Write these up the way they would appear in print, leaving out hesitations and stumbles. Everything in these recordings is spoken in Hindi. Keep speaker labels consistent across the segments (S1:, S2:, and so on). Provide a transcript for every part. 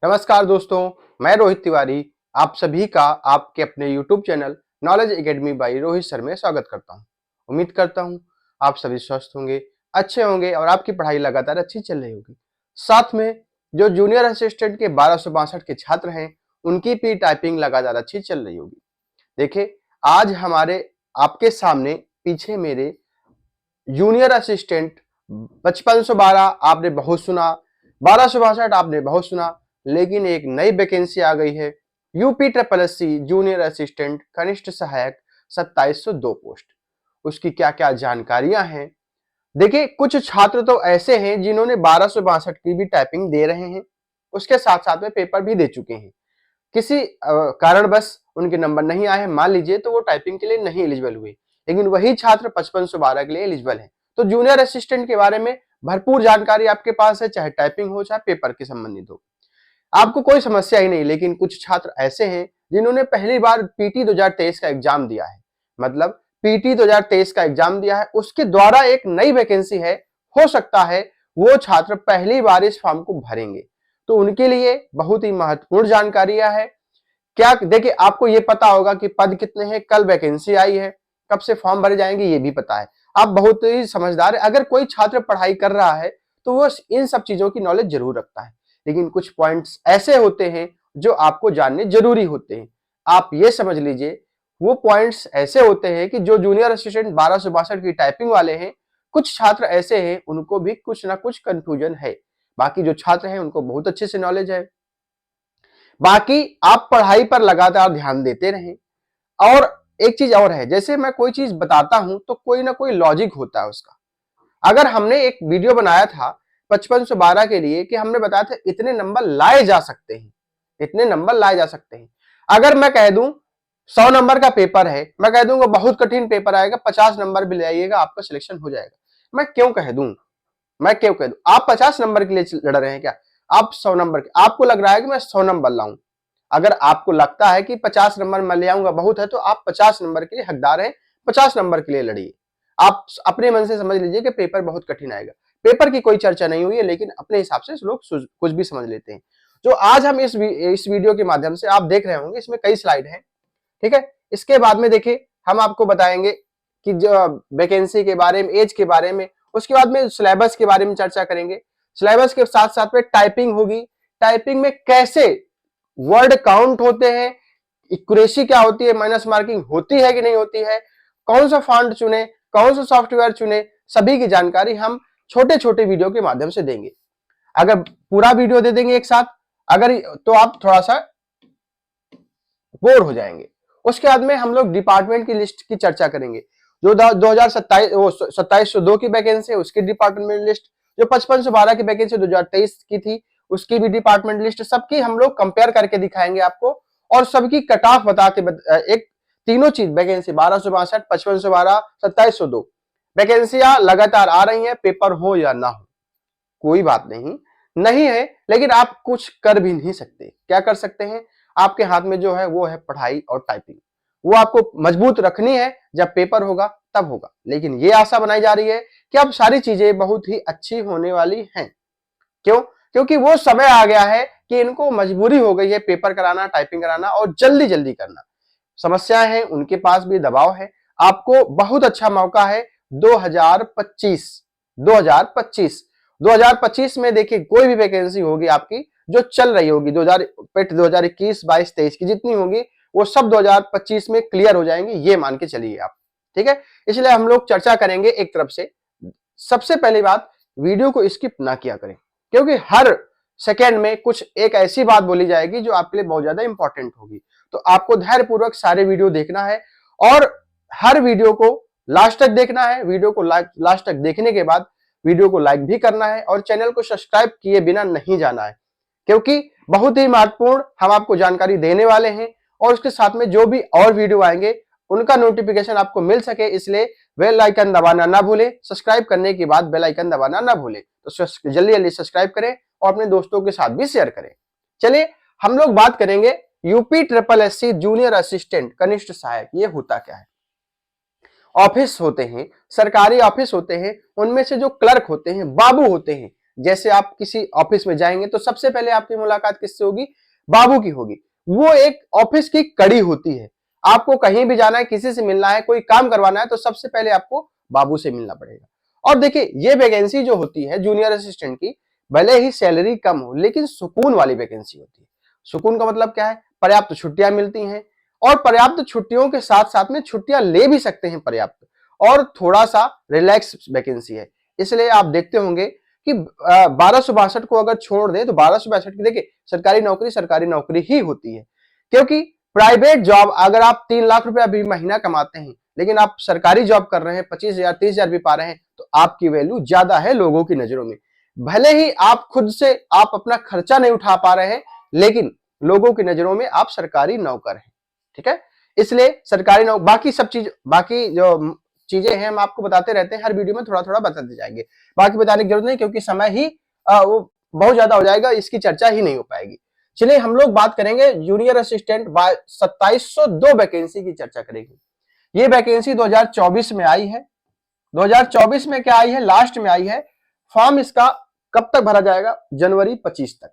S1: नमस्कार दोस्तों, मैं रोहित तिवारी आप सभी का आपके अपने YouTube channel knowledge academy by Rohit sir में स्वागत करता हूं। उम्मीद करता हूं आप सभी स्वस्थ होंगे, अच्छे होंगे और आपकी पढ़ाई लगातार अच्छी चल रही होगी। साथ में जो जूनियर असिस्टेंट के 1262 के छात्र हैं, उनकी भी टाइपिंग लगातार अच्छी चल रही होगी। देखिए, आज हमारे आपके सामने पीछे मेरे जूनियर असिस्टेंट 5512 आपने बहुत सुना, 1262 आपने बहुत सुना, लेकिन एक नई वैकेंसी आ गई है। UP triple S C junior assistant कनिष्ठ सहायक 2702 पोस्ट। उसकी क्या क्या जानकारियां हैं? देखिए, कुछ छात्र तो ऐसे हैं जिन्होंने 1262 की भी टाइपिंग दे रहे हैं, उसके साथ साथ में पेपर भी दे चुके हैं। किसी कारणवश उनके नंबर नहीं आए, मान लीजिए, तो वो टाइपिंग के लिए नहीं एलिजिबल हुए, लेकिन वही छात्र 5512 के लिए एलिजिबल है। तो जूनियर असिस्टेंट के बारे में भरपूर जानकारी आपके पास है, चाहे टाइपिंग हो चाहे पेपर के संबंधित हो, आपको कोई समस्या ही नहीं। लेकिन कुछ छात्र ऐसे हैं जिन्होंने पहली बार पीटी 2023 का एग्जाम दिया है, मतलब पीटी 2023 का एग्जाम दिया है, उसके द्वारा एक नई वैकेंसी है, हो सकता है वो छात्र पहली बार इस फॉर्म को भरेंगे, तो उनके लिए बहुत ही महत्वपूर्ण जानकारियां है। क्या देखिए, आपको ये पता होगा कि पद कितने हैं, कल वैकेंसी आई है, कब से फॉर्म भरे जाएंगे ये भी पता है। आप बहुत ही समझदार है। अगर कोई छात्र पढ़ाई कर रहा है तो वो इन सब चीजों की नॉलेज जरूर रखता है, लेकिन कुछ पॉइंट्स ऐसे होते हैं जो आपको जानने जरूरी होते हैं। आप ये समझ लीजिए, वो पॉइंट्स ऐसे होते हैं कि जो जूनियर असिस्टेंट 1262 की टाइपिंग वाले हैं, कुछ छात्र ऐसे हैं उनको भी कुछ ना कुछ कंफ्यूजन है। बाकी जो छात्र हैं उनको बहुत अच्छे से नॉलेज है। बाकी आप पढ़ाई पर लगातार ध्यान देते रहें। और एक चीज और है, जैसे मैं कोई चीज बताता हूं तो कोई ना कोई लॉजिक होता है उसका। अगर हमने एक वीडियो बनाया था 5512 के लिए कि हमने बताया था इतने नंबर लाए जा सकते हैं, इतने नंबर लाए जा सकते हैं। अगर मैं कह दूं 100 नंबर का पेपर है, मैं कह दूंगा बहुत कठिन पेपर आएगा, 50 नंबर भी ले आइएगा, आपका सिलेक्शन हो जाएगा, मैं क्यों कह दूं आप 50 नंबर के लिए लड़ रहे हैं क्या? आप 100 नंबर के, आपको लग रहा है कि मैं 100 नंबर लाऊं। अगर आपको लगता है कि 50 नंबर मैं ले आऊंगा बहुत है, तो आप 50 नंबर के लिए हकदार हैं, 50 नंबर के लिए लड़िए। आप अपने मन से समझ लीजिए कि पेपर बहुत कठिन आएगा। पेपर की कोई चर्चा नहीं हुई है, लेकिन अपने हिसाब से लोग कुछ भी समझ लेते हैं। जो आज हम इस वीडियो के माध्यम से आप देख रहे होंगे, इसमें कई स्लाइड हैं, ठीक है। इसके बाद में देखिए, हम आपको बताएंगे कि जो वैकेंसी के बारे में, एज के बारे में, उसके बाद में सिलेबस के बारे में चर्चा करेंगे। सिलेबस के साथ साथ में टाइपिंग होगी, टाइपिंग में कैसे वर्ड काउंट होते हैं, एक्यूरेसी क्या होती है, माइनस मार्किंग होती है कि नहीं होती है, कौन सा फॉन्ट चुने, कौन सा सॉफ्टवेयर चुने, सभी की जानकारी हम छोटे छोटे वीडियो के माध्यम से देंगे। अगर पूरा वीडियो दे देंगे एक साथ, अगर तो आप थोड़ा सा बोर हो जाएंगे। उसके बाद में हम लोग डिपार्टमेंट की लिस्ट की चर्चा करेंगे। जो 2702 की वैकेंसी है उसकी डिपार्टमेंट लिस्ट, जो 5512 की वैकेंसी 2023 की थी उसकी भी डिपार्टमेंट लिस्ट, सबकी हम लोग कंपेयर करके दिखाएंगे आपको, और सबकी कट ऑफ बता के एक तीनों चीज वैकेंसी 1262, 5512, 2702 वैकेंसियां लगातार आ रही हैं, पेपर हो या ना हो कोई बात नहीं, नहीं है, लेकिन आप कुछ कर भी नहीं सकते। क्या कर सकते हैं? आपके हाथ में जो है वो है पढ़ाई और टाइपिंग, वो आपको मजबूत रखनी है, जब पेपर होगा तब होगा। लेकिन ये आशा बनाई जा रही है कि अब सारी चीजें बहुत ही अच्छी होने वाली हैं। क्यों? क्योंकि वो समय आ गया है कि इनको मजबूरी हो गई है पेपर कराना, टाइपिंग कराना और जल्दी जल्दी करना। समस्याएं हैं, उनके पास भी दबाव है। आपको बहुत अच्छा मौका है 2025 2025 2025 में देखिए, कोई भी वैकेंसी होगी आपकी जो चल रही होगी 2021, 22, 23 की जितनी होगी, वो सब 2025 में क्लियर हो जाएंगे, ये मान के चलिए आप, ठीक है। इसलिए हम लोग चर्चा करेंगे एक तरफ से। सबसे पहली बात, वीडियो को स्किप ना किया करें, क्योंकि हर सेकेंड में कुछ एक ऐसी बात बोली जाएगी जो आपके लिए बहुत ज्यादा इंपॉर्टेंट होगी। तो आपको धैर्यपूर्वक सारे वीडियो देखना है, और हर वीडियो को लास्ट तक देखना है। वीडियो को लास्ट तक देखने के बाद वीडियो को लाइक भी करना है, और चैनल को सब्सक्राइब किए बिना नहीं जाना है, क्योंकि बहुत ही महत्वपूर्ण हम आपको जानकारी देने वाले हैं। और उसके साथ में जो भी और वीडियो आएंगे उनका नोटिफिकेशन आपको मिल सके, इसलिए बेल आइकन दबाना ना भूलें। सब्सक्राइब करने के बाद बेल आइकन दबाना ना भूलें। तो जल्दी जल्दी सब्सक्राइब करें और अपने दोस्तों के साथ भी शेयर करें। चलिए, हम लोग बात करेंगे UP triple S C junior assistant कनिष्ठ सहायक, ये होता क्या है। ऑफिस होते हैं, सरकारी ऑफिस होते हैं, उनमें से जो क्लर्क होते हैं, बाबू होते हैं, जैसे आप किसी ऑफिस में जाएंगे तो सबसे पहले आपकी मुलाकात किससे होगी? बाबू की होगी। वो एक ऑफिस की कड़ी होती है। आपको कहीं भी जाना है, किसी से मिलना है, कोई काम करवाना है तो सबसे पहले आपको बाबू से मिलना पड़ेगा। और देखिए ये वैकेंसी जो होती है जूनियर असिस्टेंट की, भले ही सैलरी कम हो लेकिन सुकून वाली वैकेंसी होती है। सुकून का मतलब क्या है? पर्याप्त छुट्टियां मिलती हैं और पर्याप्त छुट्टियों के साथ साथ में छुट्टियां ले भी सकते हैं पर्याप्त, और थोड़ा सा रिलैक्स वैकेंसी है। इसलिए आप देखते होंगे कि 1262 को अगर छोड़ दें तो 1262 की देखिए सरकारी नौकरी ही होती है। क्योंकि प्राइवेट जॉब अगर आप 3 लाख रुपए अभी महीना कमाते हैं लेकिन आप सरकारी जॉब कर रहे हैं, 25,000 30,000 भी पा रहे हैं, तो आपकी वैल्यू ज्यादा है लोगों की नजरों में। भले ही आप खुद से आप अपना खर्चा नहीं उठा पा रहे हैं लेकिन लोगों की नजरों में आप सरकारी नौकर हैं। ठीक है, इसलिए सरकारी नौकर, बाकी जो चीजें हैं हम आपको बताते रहते हैं, हर वीडियो में थोड़ा थोड़ा बताते जाएंगे। बाकी बताने की जरूरत नहीं क्योंकि समय ही वो बहुत ज्यादा हो जाएगा, इसकी चर्चा ही नहीं हो पाएगी। चलिए हम लोग बात करेंगे जूनियर असिस्टेंट 2702 वैकेंसी की चर्चा करेंगे। ये वैकेंसी 2024 में आई है। 2024 में क्या आई है? लास्ट में आई है। फॉर्म इसका कब तक भरा जाएगा? जनवरी 25 तक।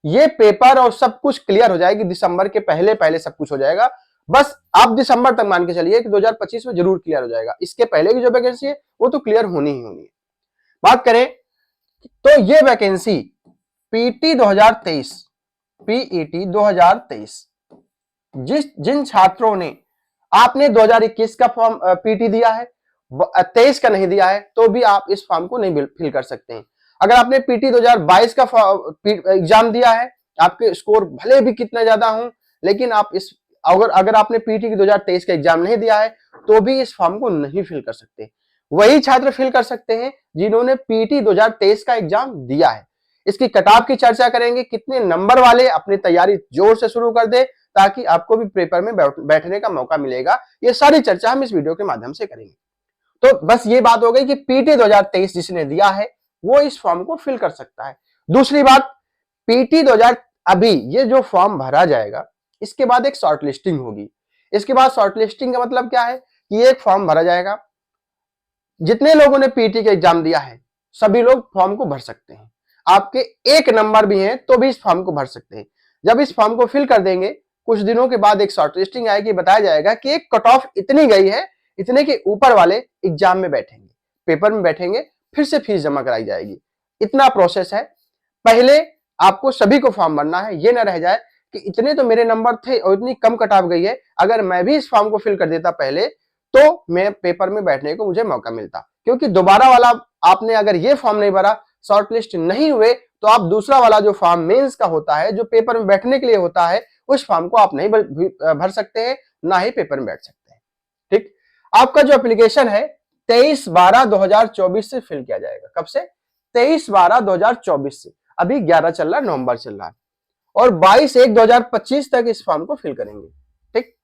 S1: ये पेपर और सब कुछ क्लियर हो जाएगी, दिसंबर के पहले पहले सब कुछ हो जाएगा। बस आप दिसंबर तक मान के चलिए कि 2025 में जरूर क्लियर हो जाएगा। इसके पहले की जो वैकेंसी है वो तो क्लियर होनी ही होनी है। बात करें तो ये वैकेंसी पीटी 2023, पीईटी 2023, जिन छात्रों ने आपने 2021 का फॉर्म पीटी दिया है, 23 का नहीं दिया है, तो भी आप इस फॉर्म को नहीं फिल कर सकते हैं। अगर आपने पीटी 2022 का एग्जाम दिया है, आपके स्कोर भले भी कितना ज्यादा हो, लेकिन आप इस अगर आपने पीटी की 2023 का एग्जाम नहीं दिया है तो भी इस फॉर्म को नहीं फिल कर सकते। वही छात्र फिल कर सकते हैं जिन्होंने पीटी 2023 का एग्जाम दिया है। इसकी कट-ऑफ की चर्चा करेंगे, कितने नंबर वाले अपनी तैयारी जोर से शुरू कर दे ताकि आपको भी पेपर में बैठने का मौका मिलेगा। ये सारी चर्चा हम इस वीडियो के माध्यम से करेंगे। तो बस ये बात हो गई कि पीटी 2023 जिसने दिया है वो इस फॉर्म को फिल कर सकता है। दूसरी बात, पीटी 2000 अभी ये जो फॉर्म भरा जाएगा इसके बाद एक शॉर्ट लिस्टिंग होगी। इसके बाद शॉर्ट लिस्टिंग का मतलब क्या है कि एक फॉर्म भरा जाएगा, जितने लोगों ने पीटी का एग्जाम दिया है सभी लोग फॉर्म को भर सकते हैं। आपके एक नंबर भी हैं तो भी इस फॉर्म को भर सकते हैं। जब इस फॉर्म को फिल कर देंगे कुछ दिनों के बाद एक शॉर्ट लिस्टिंग आएगी, बताया जाएगा कि एक कट ऑफ इतनी गई है, इतने के ऊपर वाले एग्जाम में बैठेंगे, पेपर में बैठेंगे, फिर से फीस जमा कराई जाएगी। इतना प्रोसेस है। पहले आपको सभी को फॉर्म भरना है, ये ना रह जाए कि इतने तो मेरे नंबर थे और इतनी कम कट ऑफ गई है, अगर मैं भी इस फॉर्म को फिल कर देता पहले तो मैं पेपर में बैठने को मुझे मौका मिलता। क्योंकि दोबारा वाला आपने अगर ये फॉर्म नहीं भरा, शॉर्टलिस्ट नहीं हुए, तो आप दूसरा वाला जो फॉर्म मेंस का होता है, जो पेपर में बैठने के लिए होता है, उस फॉर्म को आप नहीं भर सकते हैं, ना ही पेपर में बैठ सकते हैं। ठीक, आपका जो एप्लीकेशन है 23/12/2024 से फिल किया जाएगा। कब से? 23/12/2024 से। अभी 11 चल रहा है, नवंबर चल रहा है, और 22/1/2025 तक इस फॉर्म को फिल करेंगे। ठीक,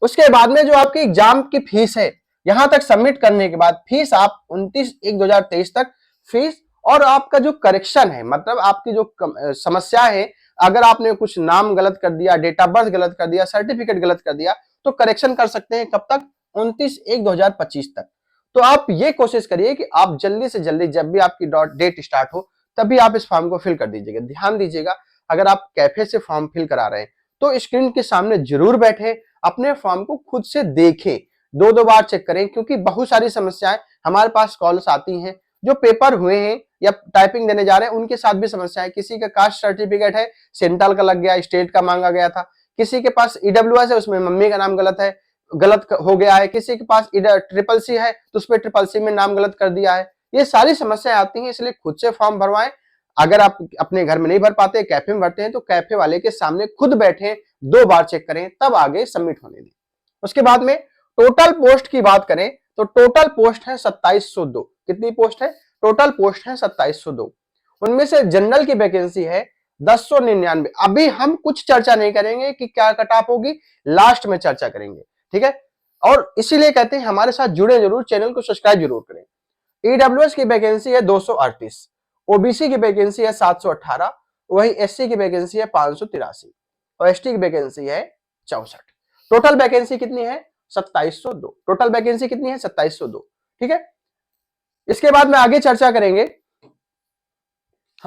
S1: उसके बाद में जो आपके एग्जाम की फीस है, यहां तक सबमिट करने के बाद फीस आप 29/1/2023 तक फीस, और आपका जो करेक्शन है, मतलब आपकी जो समस्या है, अगर आपने कुछ नाम गलत कर दिया, डेट ऑफ बर्थ गलत कर दिया, सर्टिफिकेट गलत कर दिया, तो करेक्शन कर सकते हैं। कब तक? 29/1/2025 तक। तो आप ये कोशिश करिए कि आप जल्दी से जल्दी, जब भी आपकी डेट स्टार्ट हो तभी आप इस फॉर्म को फिल कर दीजिएगा। ध्यान दीजिएगा, अगर आप कैफे से फॉर्म फिल करा रहे हैं तो स्क्रीन के सामने जरूर बैठे, अपने फॉर्म को खुद से देखें, 2-2 बार चेक करें, क्योंकि बहुत सारी समस्याएं हमारे पास कॉल्स आती हैं, जो पेपर हुए हैं या टाइपिंग देने जा रहे हैं उनके साथ भी समस्याएं। किसी का कास्ट सर्टिफिकेट है, सेंट्रल का लग गया, स्टेट का मांगा गया था, किसी के पास ईडब्ल्यूएस है, उसमें मम्मी का नाम गलत है, गलत हो गया है, किसी के पास ट्रिपल सी है तो उसमें ट्रिपल सी में नाम गलत कर दिया है। ये सारी समस्याएं आती हैं, इसलिए खुद से फॉर्म भरवाएं। अगर आप अपने घर में नहीं भर पाते, कैफे में भरते हैं, तो कैफे वाले के सामने खुद बैठे 2 बार चेक करें, तब आगे सबमिट होने दें। उसके बाद में टोटल पोस्ट की बात करें तो टोटल पोस्ट है 2702। कितनी पोस्ट है? टोटल पोस्ट है 2702। उनमें से जनरल की वैकेंसी है 1099। अभी हम कुछ चर्चा नहीं करेंगे कि क्या कट ऑफ होगी, लास्ट में चर्चा करेंगे। ठीक है, और इसीलिए कहते हैं हमारे साथ जुड़े जरूर, चैनल को सब्सक्राइब जरूर करें। ईडब्ल्यूएस की वैकेंसी है 238, ओबीसी की वैकेंसी है 718, वही एससी की वैकेंसी है 583 और एसटी की वैकेंसी है 64। टोटल वैकेंसी कितनी है? 2702। टोटल वैकेंसी कितनी है? 2702। ठीक है, इसके बाद में आगे चर्चा करेंगे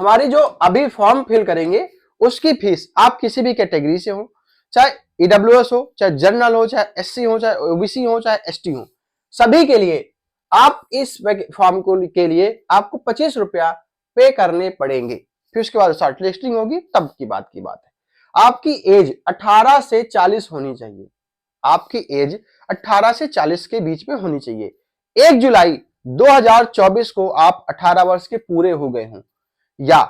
S1: हमारी जो अभी फॉर्म फिल करेंगे उसकी फीस, आप किसी भी कैटेगरी से हो, चाहे ईडब्ल्यूएस हो, चाहे जनरल हो, चाहे एससी हो, चाहे ओबीसी हो, चाहे एसटी हो, सभी के लिए आप इस फॉर्म को के लिए आपको 25 रुपया पे करने पड़ेंगे। फिर उसके बाद शॉर्ट लिस्टिंग होगी, तब की बात है। आपकी एज 18 से 40 होनी चाहिए। आपकी एज 18 से 40 के बीच में होनी चाहिए। 1 जुलाई 2024 को आप 18 वर्ष के पूरे हो गए हों, या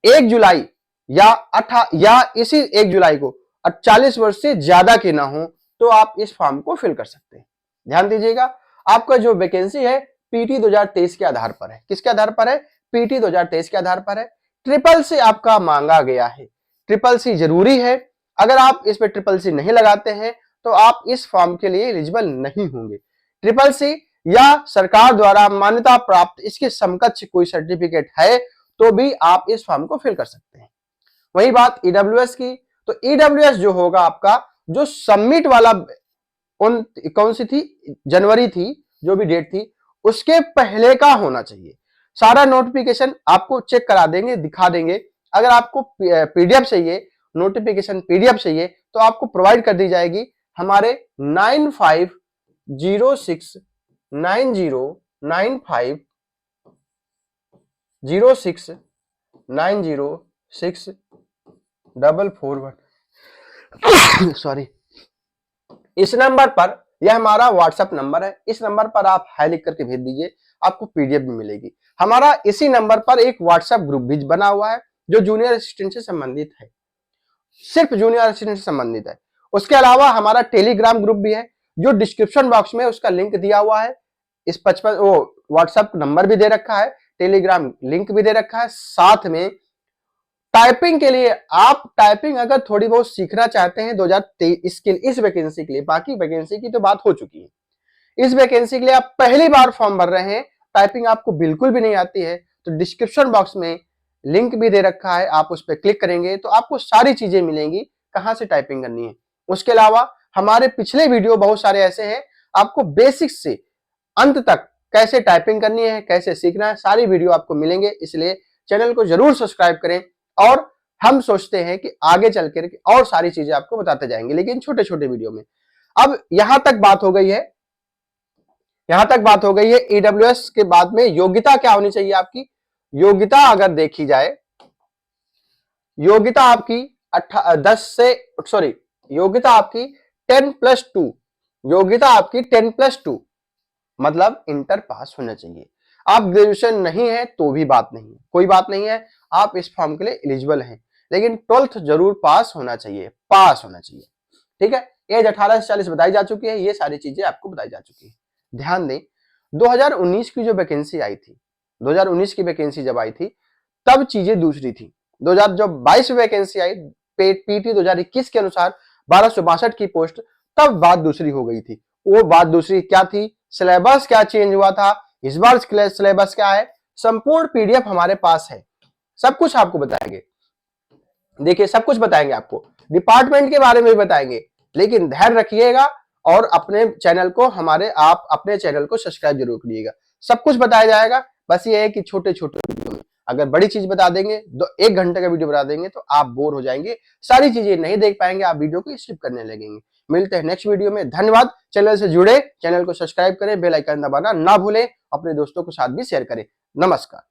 S1: 1 जुलाई या इसी 1 जुलाई को 40 वर्ष से ज्यादा के ना हो, तो आप इस फॉर्म को फिल कर सकते हैं। ध्यान दीजिएगा, आपका जो वैकेंसी है पीटी 2023 के आधार पर है। किसके आधार पर है? पीटी 2023 के आधार पर है। ट्रिपल सी आपका मांगा गया है। ट्रिपल सी जरूरी है। अगर आप इस पे ट्रिपल सी नहीं लगाते हैं तो आप इस फॉर्म के लिए एलिजिबल नहीं होंगे। ट्रिपल सी या सरकार द्वारा मान्यता प्राप्त इसके समकक्ष कोई सर्टिफिकेट है तो भी आप इस फॉर्म को फिल कर सकते हैं। वही बात ईडब्ल्यूएस की, तो ईडब्ल्यूएस जो होगा आपका, जो सबमिट वाला कौन सी थी, जनवरी थी, जो भी डेट थी उसके पहले का होना चाहिए। सारा नोटिफिकेशन आपको चेक करा देंगे, दिखा देंगे। अगर आपको पीडीएफ चाहिए, नोटिफिकेशन पीडीएफ चाहिए, तो आपको प्रोवाइड कर दी जाएगी हमारे 950690690644 सॉरी, इस नंबर पर, यह हमारा व्हाट्सएप नंबर है, इस नंबर पर आप हाई लिख करके भेज दीजिए, आपको पीडीएफ भी मिलेगी। हमारा इसी नंबर पर एक व्हाट्सएप ग्रुप भी बना हुआ है जो जूनियर असिस्टेंट से संबंधित है, सिर्फ जूनियर असिस्टेंट से संबंधित है। उसके अलावा हमारा टेलीग्राम ग्रुप भी है, जो डिस्क्रिप्शन बॉक्स में उसका लिंक दिया हुआ है। इस 55 वो व्हाट्सएप नंबर भी दे रखा है, टेलीग्राम लिंक भी दे रखा है। साथ में टाइपिंग के लिए, आप टाइपिंग अगर थोड़ी बहुत सीखना चाहते हैं 2023 के इस वैकेंसी के लिए, बाकी वैकेंसी की तो बात हो चुकी है, इस वैकेंसी के लिए आप पहली बार फॉर्म भर रहे हैं, टाइपिंग आपको बिल्कुल भी नहीं आती है, तो डिस्क्रिप्शन बॉक्स में लिंक भी दे रखा है, आप उस पर क्लिक करेंगे तो आपको सारी चीजें मिलेंगी कहां से टाइपिंग करनी है। उसके अलावा हमारे पिछले वीडियो बहुत सारे ऐसे हैं, आपको बेसिक से अंत तक कैसे टाइपिंग करनी है, कैसे सीखना है, सारी वीडियो आपको मिलेंगे। इसलिए चैनल को जरूर सब्सक्राइब करें, और हम सोचते हैं कि आगे चल कर और सारी चीजें आपको बताते जाएंगे, लेकिन छोटे छोटे वीडियो में। अब यहां तक बात हो गई है, ईडब्ल्यूएस के बाद में योग्यता क्या होनी चाहिए आपकी। योग्यता अगर देखी जाए, योग्यता आपकी 10+2, योग्यता आपकी 10+2 मतलब इंटर पास होना चाहिए। आप ग्रेजुएशन नहीं है तो भी बात नहीं है, कोई बात नहीं है, आप इस फॉर्म के लिए एलिजिबल हैं, लेकिन 12th जरूर पास होना चाहिए, ठीक है। एज 18 से 40 बताई जा चुकी है, ये सारी चीजें आपको बताई जा चुकी है। ध्यान दें, 2019 की जो वैकेंसी आई थी, 2019 की वैकेंसी जब आई थी तब चीजें दूसरी थी। 2022 में वैकेंसी आई पीटी 2021 के अनुसार 1262 की पोस्ट, तब बात दूसरी हो गई थी। वो बात दूसरी क्या थी, सिलेबस क्या चेंज हुआ था, इस बार सिलेबस क्या है, संपूर्ण पीडीएफ हमारे पास है, सब कुछ आपको बताएंगे। देखिए सब कुछ बताएंगे आपको, डिपार्टमेंट के बारे में भी बताएंगे, लेकिन ध्यान रखिएगा और अपने चैनल को आप अपने चैनल को सब्सक्राइब जरूर करिएगा। सब कुछ बताया जाएगा, बस ये है कि छोटे छोटे वीडियो में, अगर बड़ी चीज बता देंगे, 1 घंटे का वीडियो बता देंगे तो आप बोर हो जाएंगे, सारी चीजें नहीं देख पाएंगे, आप वीडियो को स्किप करने लगेंगे। मिलते हैं नेक्स्ट वीडियो में, धन्यवाद। चैनल से जुड़े, चैनल को सब्सक्राइब करें, बेल आइकन दबाना ना भूलें, अपने दोस्तों के साथ भी शेयर करें। नमस्कार।